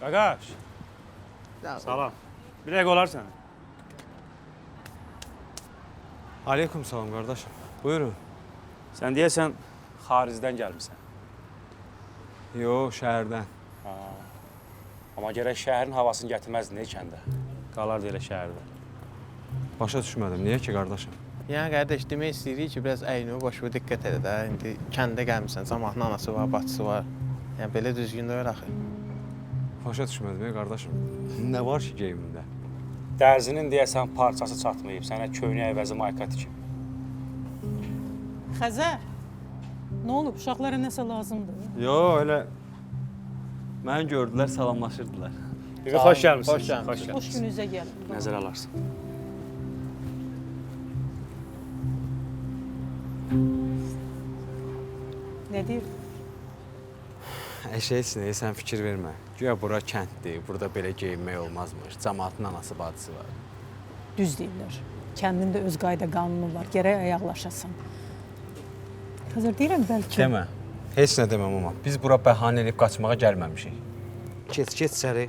Qaqaş, salam. Bir dəqiqə olar sənə. Aleyküm salam qardaşım. Buyurun. Sən deyəsən xaricdən gəlmisən. Yox, şəhərdən. Amma gərək şəhərin havasını gətirməzdin ne kəndə. Qalardı elə şəhərdə. Başa düşmədim. Niyə ki qardaşım? Yəni qardaş demək istəyirik ki, biraz əynə başına diqqət elə də. İndi kəndə gəlmisən, camaatın anası var, bacısı var. Yəni belə düzgün deyil axı. Başa düşmədim qardaşım. Nə var ki geyimimdə? Dərzinin deyəsən parçası çatmayıb, sənə köynək əvəzi mayka tikib. Xəzər, nə olub? Uşaqlara nəsə lazımdır? Yox, elə məni gördülər, salamlaşırdılar. Bibi, xoş gəlmişsiniz. Xoş gəlmisiniz. Xoş gününüzə gəlin. Nəzər alarsın. Nə deyir? Eşəysin, sən fikir vermə. Güya bura kənddir, burada belə geyinmək olmazmış. Camaatın anası, bacısı var. Düz deyirlər. Kəndində öz qayda qanunu var. Gərək ayaqlaşasan. Xəzər deyirəm bəlkə. Demə. Heç nə deməm amma. Biz bura bəhanə edib qaçmağa gəlməmişik. Keç içəri.